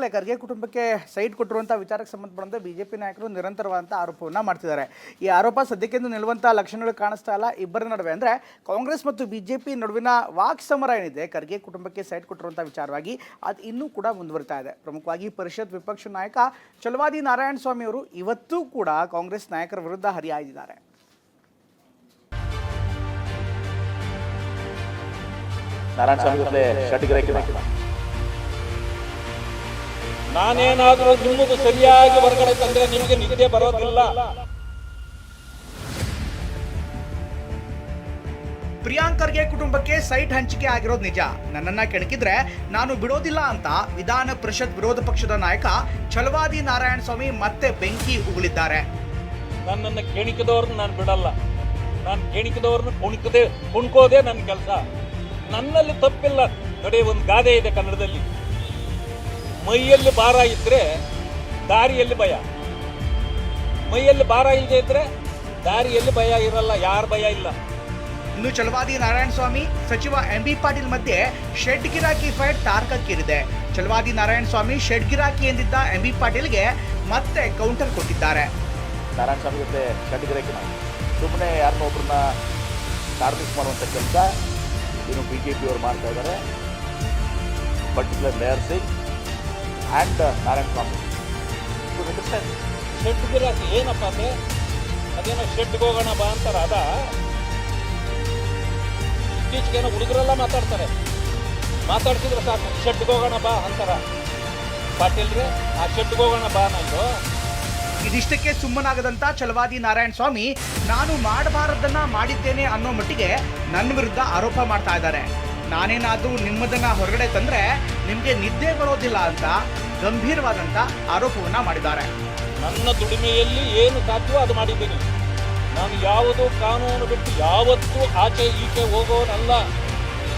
ಈಗಾಗಲೇ ಖರ್ಗೆ ಕುಟುಂಬಕ್ಕೆ ಸೈಟ್ ಕೊಟ್ಟಿರುವಂಥ ವಿಚಾರಕ್ಕೆ ಸಂಬಂಧಪಟ್ಟಂತೆ ಬಿಜೆಪಿ ನಾಯಕರು ನಿರಂತರವಾದಂಥ ಆರೋಪವನ್ನು ಮಾಡ್ತಿದ್ದಾರೆ. ಈ ಆರೋಪ ಸದ್ಯಕ್ಕೆಂದು ನಿಲ್ಲುವಂಥ ಲಕ್ಷಣಗಳು ಕಾಣಿಸ್ತಾ ಇಲ್ಲ ಇಬ್ಬರ ನಡುವೆ. ಅಂದರೆ ಕಾಂಗ್ರೆಸ್ ಮತ್ತು ಬಿಜೆಪಿ ನಡುವಿನ ವಾಕ್ ಸಮರ ಏನಿದೆ ಖರ್ಗೆ ಕುಟುಂಬಕ್ಕೆ ಸೈಟ್ ಕೊಟ್ಟಿರುವಂಥ ವಿಚಾರವಾಗಿ ಅದು ಇನ್ನೂ ಕೂಡ ಮುಂದುವರಿತಾ ಇದೆ. ಪ್ರಮುಖವಾಗಿ ಪರಿಷತ್ ವಿಪಕ್ಷ ನಾಯಕ ಛಲವಾದಿ ನಾರಾಯಣ ಸ್ವಾಮಿ ಅವರು ಇವತ್ತೂ ಕೂಡ ಕಾಂಗ್ರೆಸ್ ನಾಯಕರ ವಿರುದ್ಧ ಹರಿಹಾಯ್ದಿದ್ದಾರೆ. ನಾನೇನಾದರೂ ನಿಮ್ಮದು ಸರಿಯಾಗಿ ಹೊರಗಡೆ ತಂದ್ರೆ ನಿಮಗೆ ನಿದ್ದೆ ಬರೋದಿಲ್ಲ. ಪ್ರಿಯಾಂಕ್ ಖರ್ಗೆ ಕುಟುಂಬಕ್ಕೆ ಸೈಟ್ ಹಂಚಿಕೆ ಆಗಿರೋದು ನಿಜ. ನನ್ನನ್ನ ಕೆಣಕಿದ್ರೆ ನಾನು ಬಿಡೋದಿಲ್ಲ ಅಂತ ವಿಧಾನ ಪರಿಷತ್ ವಿರೋಧ ಪಕ್ಷದ ನಾಯಕ ಛಲವಾದಿ ನಾರಾಯಣ ಸ್ವಾಮಿ ಮತ್ತೆ ಬೆಂಕಿ ಉಗುಳಿದ್ದಾರೆ. ನನ್ನನ್ನು ಕೆಣಕಿದವ್ರನ್ನ ನಾನು ಬಿಡಲ್ಲ. ನಾನು ಕೆಣಕಿದವ್ರನ್ನ ಕುಣ್ಕೋದೇ ನನ್ನ ಕೆಲಸ. ನನ್ನಲ್ಲಿ ತಪ್ಪಿಲ್ಲ. ನೋಡಿ, ಒಂದು ಗಾದೆ ಇದೆ ಕನ್ನಡದಲ್ಲಿ, ಮೈಯಲ್ಲಿ ಭಾರ ಇದ್ರೆ ದಾರಿಯಲ್ಲಿ ಭಯ, ಮೈಯಲ್ಲಿ ಭಾರ ಇಲ್ಲದೆ ಇದ್ರೆ ದಾರಿಯಲ್ಲಿ ಭಯ ಇರಲ್ಲ. ಯಾರ ಭಯ ಇಲ್ಲ. ಇನ್ನು ಛಲವಾದಿ ನಾರಾಯಣ ಸ್ವಾಮಿ ಸಚಿವ MB ಪಾಟೀಲ್ ಮಧ್ಯೆ ಶೆಡ್ ಗಿರಾಕಿ ಫೈಟ್ ತಾರಕಕ್ಕೇರಿದೆ. ಛಲವಾದಿ ನಾರಾಯಣ ಸ್ವಾಮಿ ಶೆಡ್ ಗಿರಾಕಿ ಎಂದಿದ್ದ MB ಪಾಟೀಲ್ಗೆ ಮತ್ತೆ ಕೌಂಟರ್ ಕೊಟ್ಟಿದ್ದಾರೆ. ನಾರಾಯಣ ಸ್ವಾಮಿ ಜೊತೆ ಶೆಡ್ ಗಿರಾಕಿ ಸುಮ್ಮನೆ ಯಾರನ್ನೋ ಒಬ್ಬರನ್ನ ಟಾರ್ಗೆಟ್ ಮಾಡುವಂಥ ಕೆಲಸ ಇನ್ನು BJP ಅವರು ಮಾಡ್ತಾ ಇದ್ದಾರೆ. Particular mayor Singh and Narayana Swamy ಶೆಡ್ ಗಿರಾಕಿ ಏನಪ್ಪ ಅಂದ್ರೆ ಅದೇನೋ ಶೆಡ್ಗೆ ಹೋಗೋಣ ಬಾ ಅಂತಾರ. ಅದ ಇತ್ತೀಚೆಗೇನೋ ಹುಡುಗರೆಲ್ಲ ಮಾತಾಡ್ತಿದ್ರೆ ಸಾಕು, ಶೆಡ್ಗೆ ಹೋಗೋಣ ಬಾ ಅಂತಾರ. ಪಾಟೀಲ್ರೆ, ಆ ಶೆಡ್ಗೆ ಹೋಗೋಣ ಬಾ ನಂದು. ಇದಿಷ್ಟಕ್ಕೆ ಸುಮ್ಮನಾಗದಂತ ಛಲವಾದಿ ನಾರಾಯಣ ಸ್ವಾಮಿ ನಾನು ಮಾಡಬಾರದನ್ನ ಮಾಡಿದ್ದೇನೆ ಅನ್ನೋ ಮಟ್ಟಿಗೆ ನನ್ನ ವಿರುದ್ಧ ಆರೋಪ ಮಾಡ್ತಾ ಇದ್ದಾರೆ. ನಾನೇನಾದ್ರೂ ನಿಮ್ಮದನ್ನ ಹೊರಗಡೆ ತಂದ್ರೆ ನಿಮ್ಗೆ ನಿದ್ದೆ ಬರೋದಿಲ್ಲ ಅಂತ ಗಂಭೀರವಾದಂತ ಆರೋಪವನ್ನ ಮಾಡಿದ್ದಾರೆ. ನನ್ನ ದುಡಿಮೆಯಲ್ಲಿ ಏನು ಸಾಧ್ಯವೋ ಅದು ಮಾಡಿದ್ದೀನಿ. ನಾನು ಯಾವುದು ಕಾನೂನು ಬಿಟ್ಟು ಯಾವತ್ತೂ ಆಚೆ ಈಚೆ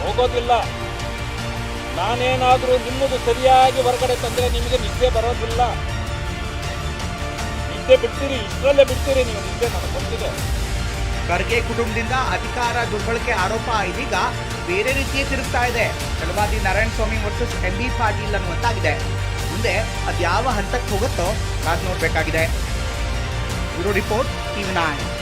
ಹೋಗೋದಿಲ್ಲ. ನಾನೇನಾದರೂ ನಿಮ್ಮದು ಸರಿಯಾಗಿ ಹೊರಗಡೆ ತಂದ್ರೆ ನಿಮಗೆ ನಿದ್ದೆ ಬರೋದಿಲ್ಲ. ನಿದ್ದೆ ಬಿಡ್ತೀರಿ, ಇಷ್ಟರಲ್ಲೇ ಬಿಡ್ತೀರಿ ನೀವು. ನಿದ್ದೆ ನನಗೆ ಗೊತ್ತಿದೆ. ಖರ್ಗೆ ಕುಟುಂಬದಿಂದ ಅಧಿಕಾರ ದುರ್ಬಳಕೆ ಆರೋಪ ಇದೀಗ ಬೇರೆ ರೀತಿಯೇ ತಿರುಗ್ತಾ ಇದೆ. ಛಲವಾದಿ ನಾರಾಯಣ ಸ್ವಾಮಿ ವರ್ಸಸ್ MB ಪಾಟೀಲ್ ಅನ್ನುವಂತಾಗಿದೆ. ಮುಂದೆ ಅದ್ಯಾವ ಹಂತಕ್ಕೆ ಹೋಗುತ್ತೋ ಕಾದು ನೋಡಬೇಕಾಗಿದೆ. Bureau report TV9.